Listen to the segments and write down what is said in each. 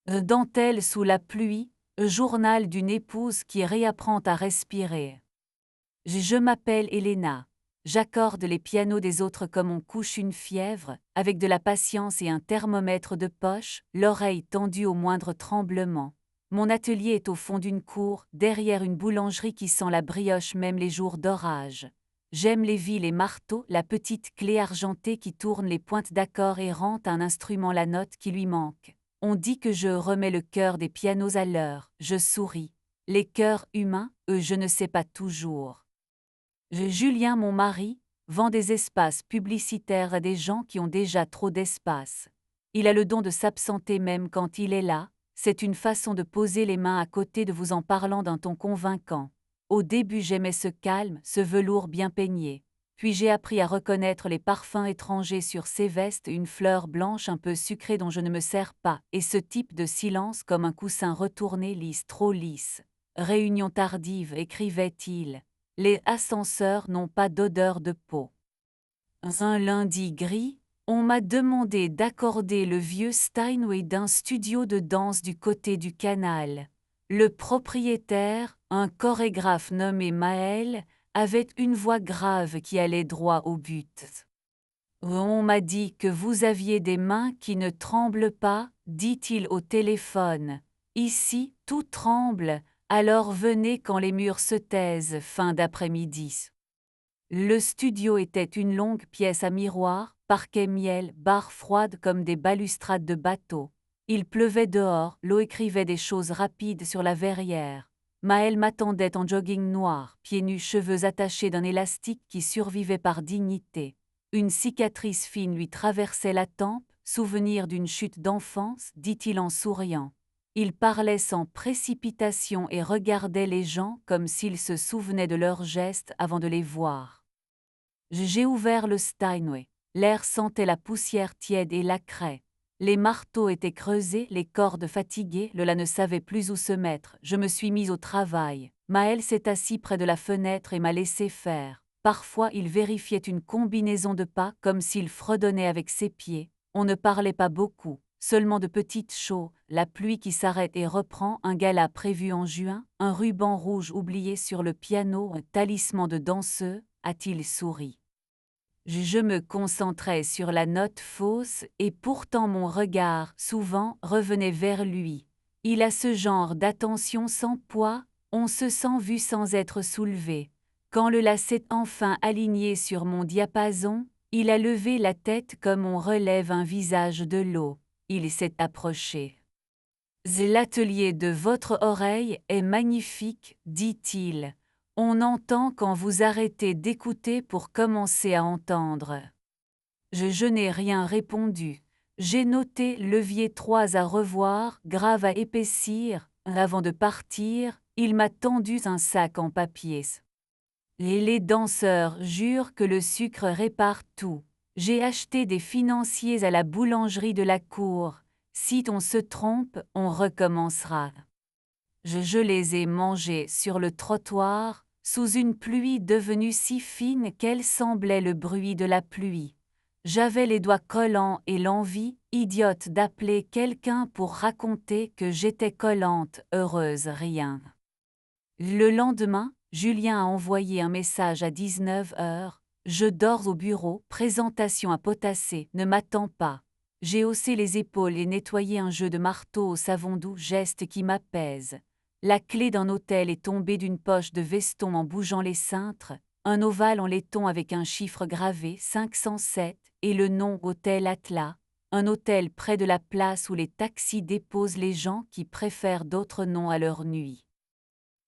Dentelle sous la pluie, journal d'une épouse qui réapprend à respirer. Je m'appelle Elena. J'accorde les pianos des autres comme on couche une fièvre, avec de la patience et un thermomètre de poche, l'oreille tendue au moindre tremblement. Mon atelier est au fond d'une cour, derrière une boulangerie qui sent la brioche même les jours d'orage. J'aime les vis, les marteaux, la petite clé argentée qui tourne les pointes d'accords et rend à un instrument la note qui lui manque. On dit que je remets le cœur des pianos à l'heure, je souris. Les cœurs humains, eux, je ne sais pas toujours. Julien, mon mari, vend des espaces publicitaires à des gens qui ont déjà trop d'espace. Il a le don de s'absenter même quand il est là, c'est une façon de poser les mains à côté de vous en parlant d'un ton convaincant. Au début j'aimais ce calme, ce velours bien peigné. Puis j'ai appris à reconnaître les parfums étrangers sur ses vestes, une fleur blanche un peu sucrée dont je ne me sers pas, et ce type de silence comme un coussin retourné lisse, trop lisse. Réunion tardive, écrivait-il. Les ascenseurs n'ont pas d'odeur de peau. Un lundi gris, on m'a demandé d'accorder le vieux Steinway d'un studio de danse du côté du canal. Le propriétaire, un chorégraphe nommé Maël, avait une voix grave qui allait droit au but. On m'a dit que vous aviez des mains qui ne tremblent pas, dit-il au téléphone. Ici, tout tremble, alors venez quand les murs se taisent, fin d'après-midi. Le studio était une longue pièce à miroir, parquet miel, barres froides comme des balustrades de bateau. Il pleuvait dehors, l'eau écrivait des choses rapides sur la verrière. Maël m'attendait en jogging noir, pieds nus, cheveux attachés d'un élastique qui survivait par dignité. Une cicatrice fine lui traversait la tempe, souvenir d'une chute d'enfance, dit-il en souriant. Il parlait sans précipitation et regardait les gens comme s'il se souvenait de leurs gestes avant de les voir. J'ai ouvert le Steinway. L'air sentait la poussière tiède et la craie. Les marteaux étaient creusés, les cordes fatiguées, Lola ne savait plus où se mettre. Je me suis mise au travail. Maël s'est assis près de la fenêtre et m'a laissé faire. Parfois, il vérifiait une combinaison de pas comme s'il fredonnait avec ses pieds. On ne parlait pas beaucoup, seulement de petites choses, la pluie qui s'arrête et reprend, un gala prévu en juin, un ruban rouge oublié sur le piano, un talisman de danseux, a-t-il souri. Je me concentrais sur la note fausse et pourtant mon regard, souvent, revenait vers lui. Il a ce genre d'attention sans poids, on se sent vu sans être soulevé. Quand le la s'est enfin aligné sur mon diapason, il a levé la tête comme on relève un visage de l'eau. Il s'est approché. L'atelier de votre oreille est magnifique, dit-il. On entend quand vous arrêtez d'écouter pour commencer à entendre. Je n'ai rien répondu. J'ai noté levier 3 à revoir, grave à épaissir. Avant de partir, il m'a tendu un sac en papier. Et les danseurs jurent que le sucre répare tout. J'ai acheté des financiers à la boulangerie de la cour. Si on se trompe, on recommencera. Je les ai mangés sur le trottoir, sous une pluie devenue si fine qu'elle semblait le bruit de la pluie. J'avais les doigts collants et l'envie, idiote, d'appeler quelqu'un pour raconter que j'étais collante, heureuse, rien. Le lendemain, Julien a envoyé un message à 19 heures. Je dors au bureau, présentation à potasser, ne m'attends pas. J'ai haussé les épaules et nettoyé un jeu de marteau au savon doux, geste qui m'apaise. La clé d'un hôtel est tombée d'une poche de veston en bougeant les cintres, un ovale en laiton avec un chiffre gravé 507 et le nom Hôtel Atlas, un hôtel près de la place où les taxis déposent les gens qui préfèrent d'autres noms à leur nuit.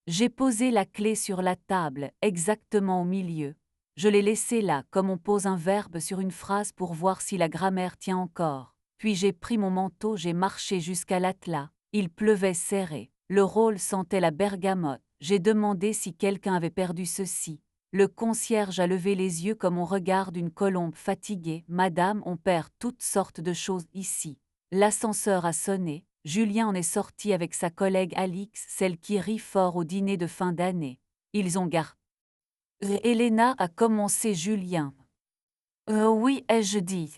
J'ai posé la clé sur la table, exactement au milieu. Je l'ai laissée là, comme on pose un verbe sur une phrase pour voir si la grammaire tient encore. Puis j'ai pris mon manteau, j'ai marché jusqu'à l'Atlas. Il pleuvait serré. Le rôle sentait la bergamote. J'ai demandé si quelqu'un avait perdu ceci. Le concierge a levé les yeux comme on regarde une colombe fatiguée. Madame, on perd toutes sortes de choses ici. L'ascenseur a sonné. Julien en est sorti avec sa collègue Alix, celle qui rit fort au dîner de fin d'année. Ils ont gardé. Elena a commencé Julien. Oui, ai-je dit.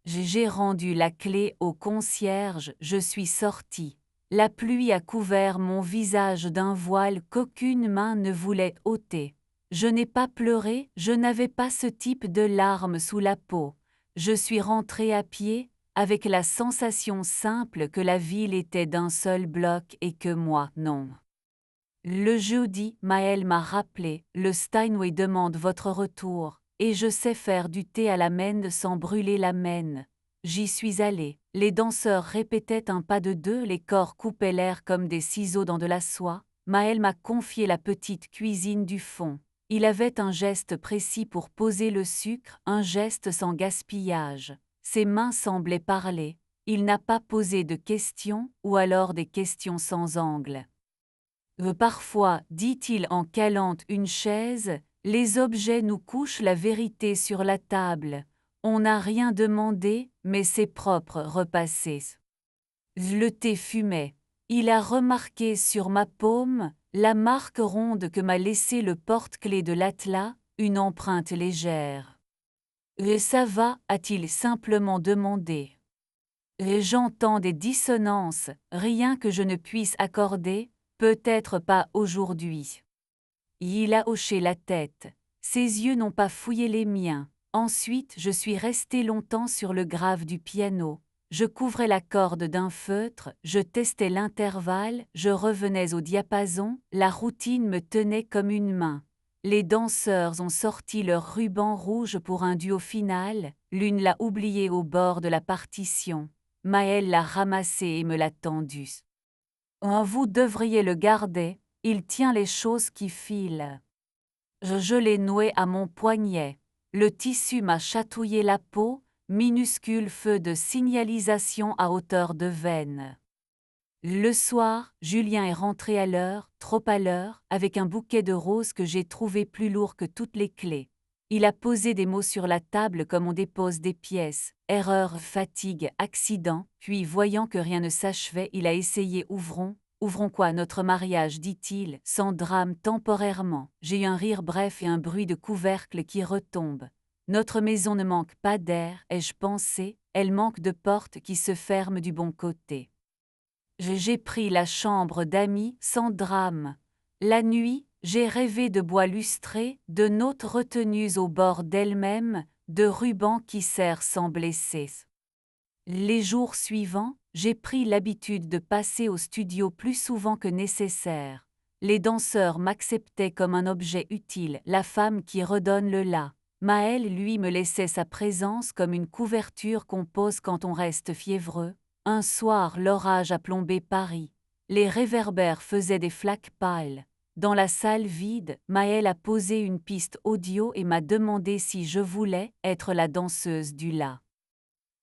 J'ai rendu la clé au concierge, je suis sortie. La pluie a couvert mon visage d'un voile qu'aucune main ne voulait ôter. Je n'ai pas pleuré, je n'avais pas ce type de larmes sous la peau. Je suis rentrée à pied, avec la sensation simple que la ville était d'un seul bloc et que moi, non. Le jeudi, Maël m'a rappelé, le Steinway demande votre retour, et je sais faire du thé à la mène sans brûler la mène. J'y suis allée, les danseurs répétaient un pas de deux, les corps coupaient l'air comme des ciseaux dans de la soie. Maël m'a confié la petite cuisine du fond. Il avait un geste précis pour poser le sucre, un geste sans gaspillage. Ses mains semblaient parler. Il n'a pas posé de questions, ou alors des questions sans angle. Parfois, dit-il en calant une chaise, les objets nous couchent la vérité sur la table. On n'a rien demandé, mais c'est propre repassé. Le thé fumait. Il a remarqué sur ma paume la marque ronde que m'a laissée le porte-clés de l'Atlas, une empreinte légère. Ça va, a-t-il simplement demandé. J'entends des dissonances, rien que je ne puisse accorder, peut-être pas aujourd'hui. Il a hoché la tête. Ses yeux n'ont pas fouillé les miens. Ensuite, je suis restée longtemps sur le grave du piano. Je couvrais la corde d'un feutre, je testais l'intervalle, je revenais au diapason, la routine me tenait comme une main. Les danseurs ont sorti leur ruban rouge pour un duo final, l'une l'a oublié au bord de la partition. Maël l'a ramassé et me l'a tendu. Oh, vous devriez le garder, il tient les choses qui filent. Je l'ai noué à mon poignet. Le tissu m'a chatouillé la peau, minuscule feu de signalisation à hauteur de veine. Le soir, Julien est rentré à l'heure, trop à l'heure, avec un bouquet de roses que j'ai trouvé plus lourd que toutes les clés. Il a posé des mots sur la table comme on dépose des pièces. Erreur, fatigue, accident, puis voyant que rien ne s'achevait, il a essayé ouvrons. Ouvrons quoi notre mariage, dit-il, sans drame temporairement. J'ai eu un rire bref et un bruit de couvercle qui retombe. Notre maison ne manque pas d'air, ai-je pensé, elle manque de portes qui se ferment du bon côté. J'ai pris la chambre d'amis sans drame. La nuit, j'ai rêvé de bois lustrés, de notes retenues au bord d'elles-mêmes, de rubans qui serrent sans blesser. Les jours suivants, j'ai pris l'habitude de passer au studio plus souvent que nécessaire. Les danseurs m'acceptaient comme un objet utile, la femme qui redonne le la. Maël, lui, me laissait sa présence comme une couverture qu'on pose quand on reste fiévreux. Un soir, l'orage a plombé Paris. Les réverbères faisaient des flaques pâles. Dans la salle vide, Maël a posé une piste audio et m'a demandé si je voulais être la danseuse du la.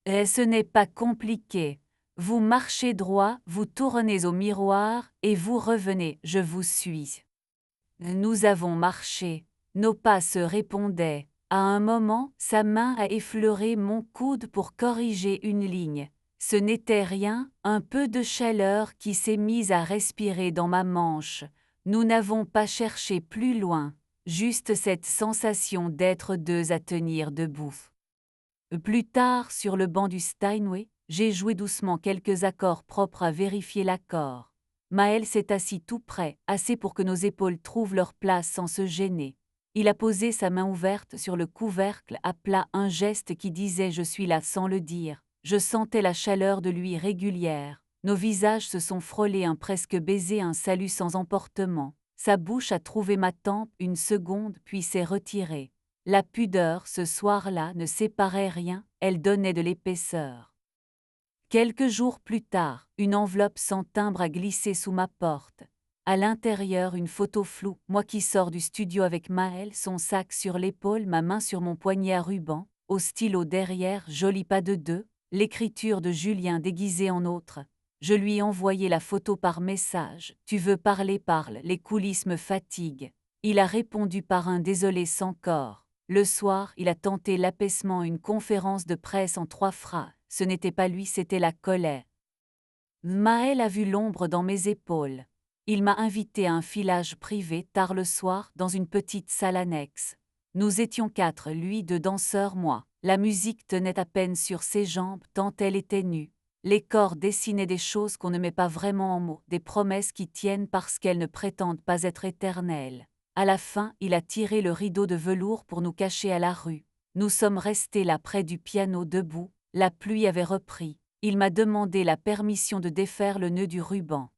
Et ce n'est pas compliqué. Vous marchez droit, vous tournez au miroir, et vous revenez, je vous suis. Nous avons marché. Nos pas se répondaient. À un moment, sa main a effleuré mon coude pour corriger une ligne. Ce n'était rien, un peu de chaleur qui s'est mise à respirer dans ma manche. Nous n'avons pas cherché plus loin, juste cette sensation d'être deux à tenir debout. Plus tard, sur le banc du Steinway, j'ai joué doucement quelques accords propres à vérifier l'accord. Maël s'est assis tout près, assez pour que nos épaules trouvent leur place sans se gêner. Il a posé sa main ouverte sur le couvercle à plat, un geste qui disait « je suis là » sans le dire. Je sentais la chaleur de lui régulière. Nos visages se sont frôlés, un presque baiser, un salut sans emportement. Sa bouche a trouvé ma tempe une seconde puis s'est retirée. La pudeur, ce soir-là, ne séparait rien, elle donnait de l'épaisseur. Quelques jours plus tard, une enveloppe sans timbre a glissé sous ma porte. À l'intérieur, une photo floue, moi qui sors du studio avec Maël, son sac sur l'épaule, ma main sur mon poignet à ruban, au stylo derrière, joli pas de deux, l'écriture de Julien déguisée en autre. Je lui ai envoyé la photo par message. Tu veux parler, parle, les coulisses me fatiguent. Il a répondu par un désolé sans corps. Le soir, il a tenté l'apaisement, une conférence de presse en 3 phrases. Ce n'était pas lui, c'était la colère. Maël a vu l'ombre dans mes épaules. Il m'a invité à un filage privé tard le soir dans une petite salle annexe. Nous étions 4, lui 2 danseurs, moi. La musique tenait à peine sur ses jambes tant elle était nue. Les corps dessinaient des choses qu'on ne met pas vraiment en mots, des promesses qui tiennent parce qu'elles ne prétendent pas être éternelles. À la fin, il a tiré le rideau de velours pour nous cacher à la rue. Nous sommes restés là près du piano debout, la pluie avait repris. Il m'a demandé la permission de défaire le nœud du ruban.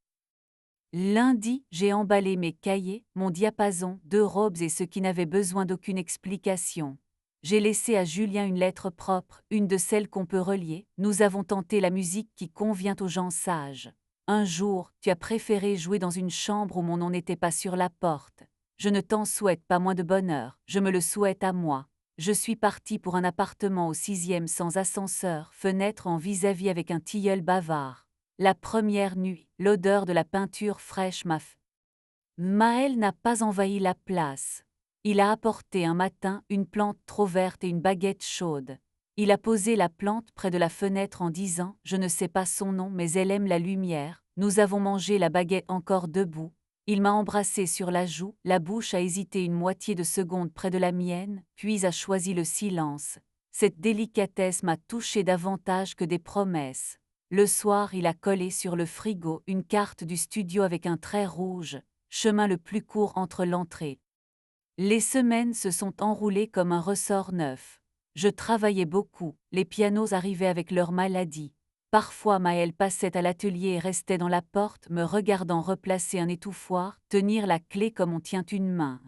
Lundi, j'ai emballé mes cahiers, mon diapason, 2 robes et ce qui n'avait besoin d'aucune explication. J'ai laissé à Julien une lettre propre, une de celles qu'on peut relier. Nous avons tenté la musique qui convient aux gens sages. Un jour, tu as préféré jouer dans une chambre où mon nom n'était pas sur la porte. Je ne t'en souhaite pas moins de bonheur, je me le souhaite à moi. Je suis partie pour un appartement au 6e sans ascenseur, fenêtre en vis-à-vis avec un tilleul bavard. La première nuit, l'odeur de la peinture fraîche m'a fait. Maël n'a pas envahi la place. Il a apporté un matin une plante trop verte et une baguette chaude. Il a posé la plante près de la fenêtre en disant « Je ne sais pas son nom, mais elle aime la lumière ». Nous avons mangé la baguette encore debout. Il m'a embrassé sur la joue, la bouche a hésité une moitié de seconde près de la mienne, puis a choisi le silence. Cette délicatesse m'a touché davantage que des promesses. Le soir, il a collé sur le frigo une carte du studio avec un trait rouge, chemin le plus court entre l'entrée. Les semaines se sont enroulées comme un ressort neuf. Je travaillais beaucoup, les pianos arrivaient avec leur maladie. Parfois Maël passait à l'atelier et restait dans la porte, me regardant replacer un étouffoir, tenir la clé comme on tient une main.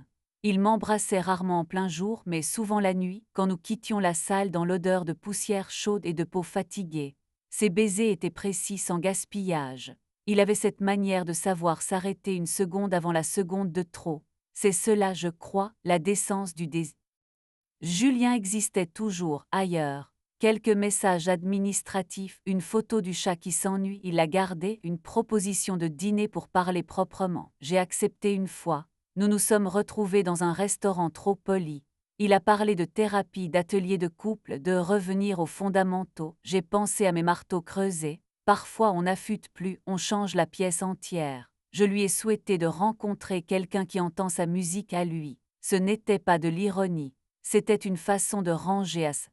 Il m'embrassait rarement en plein jour, mais souvent la nuit, quand nous quittions la salle dans l'odeur de poussière chaude et de peau fatiguée. Ses baisers étaient précis sans gaspillage. Il avait cette manière de savoir s'arrêter une seconde avant la seconde de trop. C'est cela, je crois, la décence du désir. Julien existait toujours, ailleurs. Quelques messages administratifs, une photo du chat qui s'ennuie, il l'a gardée, une proposition de dîner pour parler proprement. J'ai accepté une fois. Nous nous sommes retrouvés dans un restaurant trop poli. Il a parlé de thérapie, d'atelier de couple, de revenir aux fondamentaux. J'ai pensé à mes marteaux creusés. Parfois on n'affûte plus, on change la pièce entière. Je lui ai souhaité de rencontrer quelqu'un qui entend sa musique à lui. Ce n'était pas de l'ironie. C'était une façon de ranger à ça.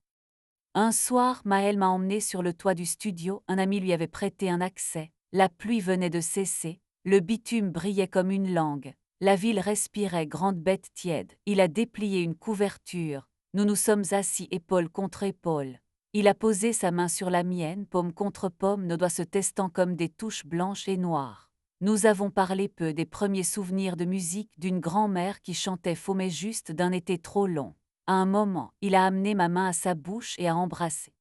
Un soir, Maël m'a emmené sur le toit du studio, un ami lui avait prêté un accès. La pluie venait de cesser, le bitume brillait comme une langue. La ville respirait, grande bête tiède. Il a déplié une couverture. Nous nous sommes assis épaule contre épaule. Il a posé sa main sur la mienne, paume contre paume, nos doigts se testant comme des touches blanches et noires. Nous avons parlé peu des premiers souvenirs de musique, d'une grand-mère qui chantait faux mais juste, d'un été trop long. À un moment, il a amené ma main à sa bouche et a embrassé.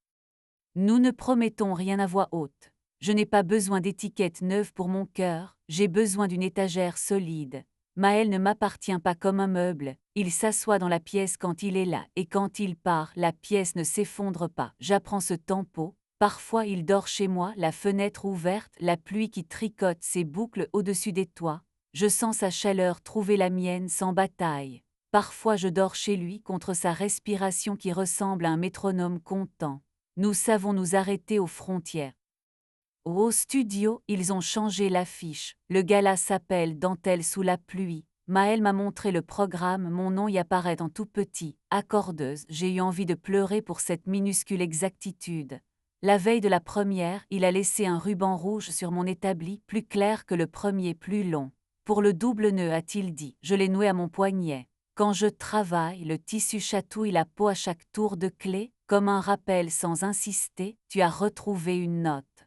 Nous ne promettons rien à voix haute. Je n'ai pas besoin d'étiquettes neuves pour mon cœur, j'ai besoin d'une étagère solide. Maël ne m'appartient pas comme un meuble, il s'assoit dans la pièce quand il est là, et quand il part, la pièce ne s'effondre pas. J'apprends ce tempo. Parfois il dort chez moi, la fenêtre ouverte, la pluie qui tricote ses boucles au-dessus des toits. Je sens sa chaleur trouver la mienne sans bataille. Parfois je dors chez lui contre sa respiration qui ressemble à un métronome content. Nous savons nous arrêter aux frontières. Au studio, ils ont changé l'affiche. Le gala s'appelle Dentelle sous la pluie. Maël m'a montré le programme, mon nom y apparaît en tout petit. Accordeuse, j'ai eu envie de pleurer pour cette minuscule exactitude. La veille de la première, il a laissé un ruban rouge sur mon établi, plus clair que le premier, plus long. Pour le double nœud, a-t-il dit, je l'ai noué à mon poignet. Quand je travaille, le tissu chatouille la peau à chaque tour de clé, comme un rappel sans insister, tu as retrouvé une note.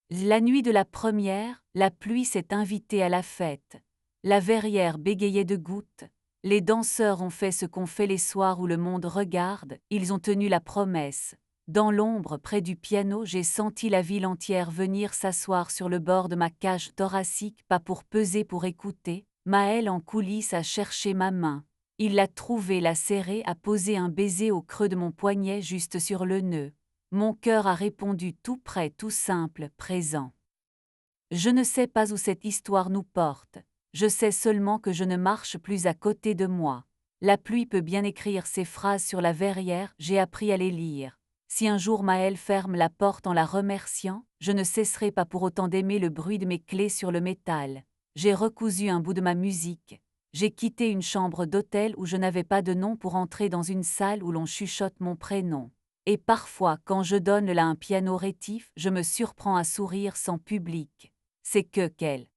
La nuit de la première, la pluie s'est invitée à la fête. La verrière bégayait de gouttes. Les danseurs ont fait ce qu'ont fait les soirs où le monde regarde, ils ont tenu la promesse. Dans l'ombre, près du piano, j'ai senti la ville entière venir s'asseoir sur le bord de ma cage thoracique, pas pour peser, pour écouter. Maël en coulisses a cherché ma main. Il l'a trouvée, l'a serrée, a posé un baiser au creux de mon poignet juste sur le nœud. Mon cœur a répondu tout près, tout simple, présent. Je ne sais pas où cette histoire nous porte. Je sais seulement que je ne marche plus à côté de moi. La pluie peut bien écrire ses phrases sur la verrière, j'ai appris à les lire. Si un jour Maël ferme la porte en la remerciant, je ne cesserai pas pour autant d'aimer le bruit de mes clés sur le métal. J'ai recousu un bout de ma musique. J'ai quitté une chambre d'hôtel où je n'avais pas de nom pour entrer dans une salle où l'on chuchote mon prénom. Et parfois, quand je donne là un piano rétif, je me surprends à sourire sans public. C'est que quelle